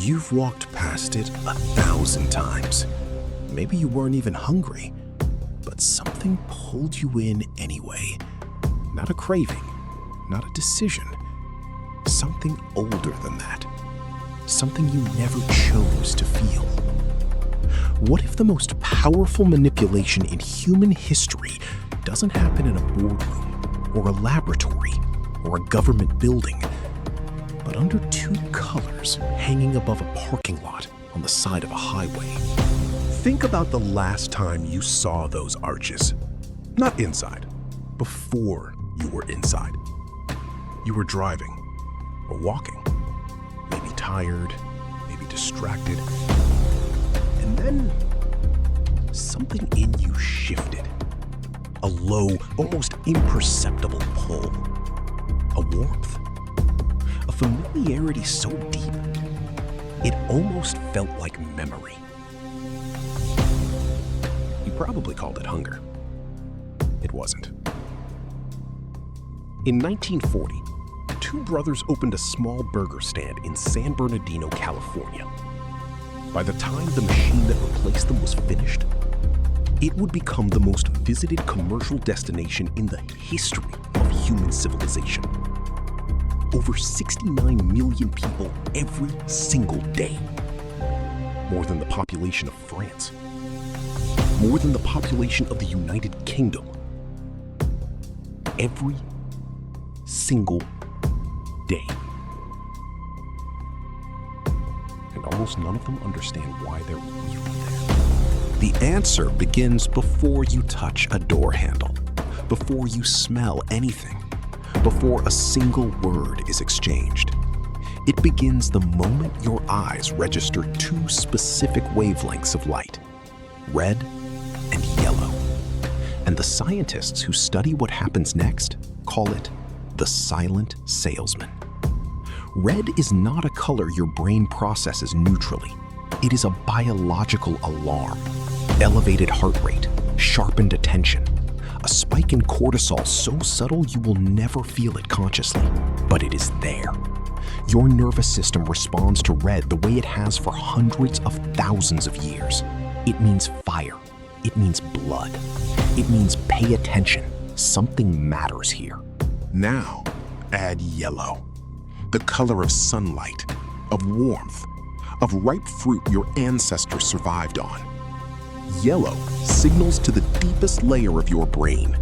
You've walked past it 1,000 times. Maybe you weren't even hungry, but something pulled you in anyway. Not a craving, not a decision. Something older than that. Something you never chose to feel. What if the most powerful manipulation in human history doesn't happen in a boardroom or a laboratory or a government building, but under two colors hanging above a parking lot on the side of a highway? Think about the last time you saw those arches. Not inside, before you were inside. You were driving or walking, maybe tired, maybe distracted, and then something in you shifted. A low, almost imperceptible pull. A warmth. A familiarity so deep, it almost felt like memory. You probably called it hunger. It wasn't. In 1940, two brothers opened a small burger stand in San Bernardino, California. By the time the machine that replaced them was finished, it would become the most visited commercial destination in the history of human civilization. Over 69 million people every single day. More than the population of France. More than the population of the United Kingdom. Every single day. And almost none of them understand why they're really there. The answer begins before you touch a door handle, before you smell anything, before a single word is exchanged. It begins the moment your eyes register two specific wavelengths of light, red and yellow. And the scientists who study what happens next call it the silent salesman. Red is not a color your brain processes neutrally. It is a biological alarm. Elevated heart rate, sharpened attention, a spike in cortisol so subtle you will never feel it consciously, but it is there. Your nervous system responds to red the way it has for hundreds of thousands of years. It means fire. It means blood. It means pay attention. Something matters here. Now, add yellow. The color of sunlight, of warmth, of ripe fruit your ancestors survived on. Yellow signals to the deepest layer of your brain.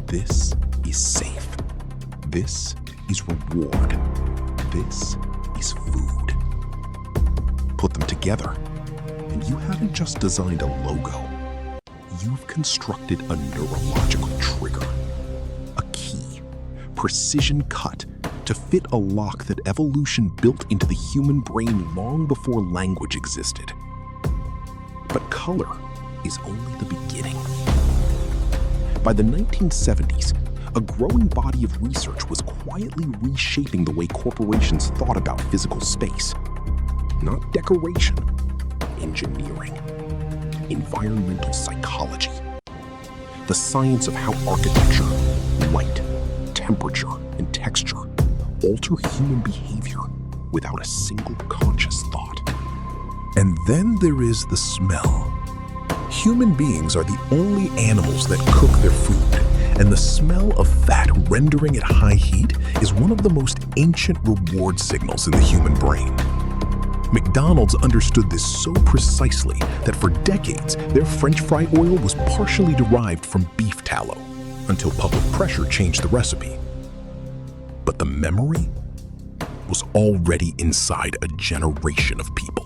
This is safe. This is reward. This is food. Put them together, and you haven't just designed a logo. You've constructed a neurological trigger. A key, precision cut to fit a lock that evolution built into the human brain long before language existed. But color is only the beginning. By the 1970s, a growing body of research was quietly reshaping the way corporations thought about physical space. Not decoration, engineering, environmental psychology. The science of how architecture, light, temperature, and texture alter human behavior without a single conscious thought. And then there is the smell. Human beings are the only animals that cook their food, and the smell of fat rendering at high heat is one of the most ancient reward signals in the human brain. McDonald's understood this so precisely that for decades, their French fry oil was partially derived from beef tallow, until public pressure changed the recipe. But the memory was already inside a generation of people.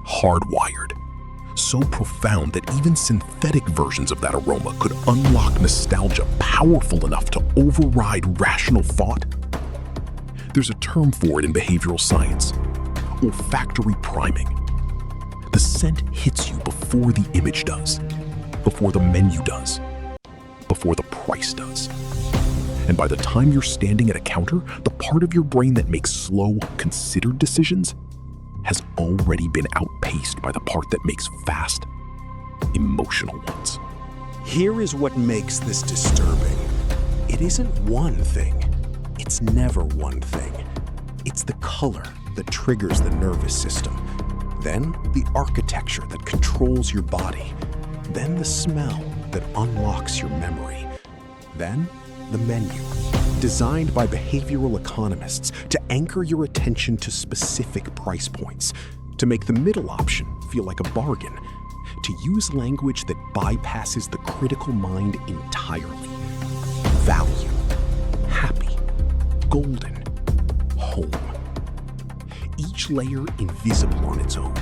Hardwired. So profound that even synthetic versions of that aroma could unlock nostalgia powerful enough to override rational thought. There's a term for it in behavioral science: olfactory priming. The scent hits you before the image does, before the menu does, before the price does. And by the time you're standing at a counter, the part of your brain that makes slow, considered decisions has already been outpaced by the part that makes fast, emotional ones. Here is what makes this disturbing. It isn't one thing. It's never one thing. It's the color, that triggers the nervous system. Then the architecture that controls your body. Then the smell that unlocks your memory. Then the menu, designed by behavioral economists to anchor your attention to specific price points, to make the middle option feel like a bargain, to use language that bypasses the critical mind entirely. Value, happy, golden, home. Each layer invisible on its own.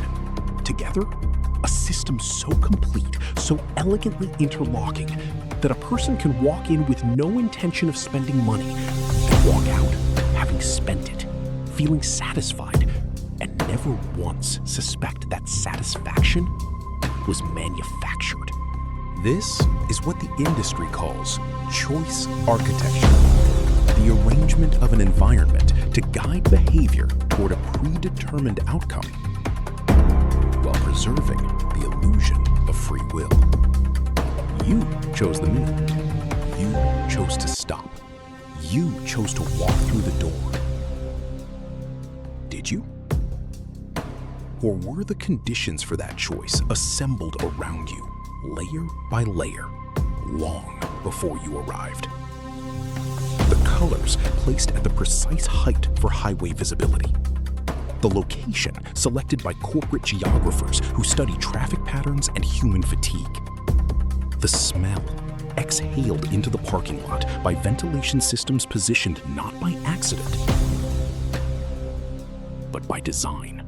Together, a system so complete, so elegantly interlocking, that a person can walk in with no intention of spending money and walk out having spent it, feeling satisfied, and never once suspect that satisfaction was manufactured. This is what the industry calls choice architecture, the arrangement of an environment to guide behavior toward a predetermined outcome while preserving the illusion of free will. You chose the meal. You chose to stop. You chose to walk through the door. Did you? Or were the conditions for that choice assembled around you, layer by layer, long before you arrived? The colors placed at the precise height for highway visibility. The location selected by corporate geographers who study traffic patterns and human fatigue. The smell exhaled into the parking lot by ventilation systems positioned not by accident, but by design.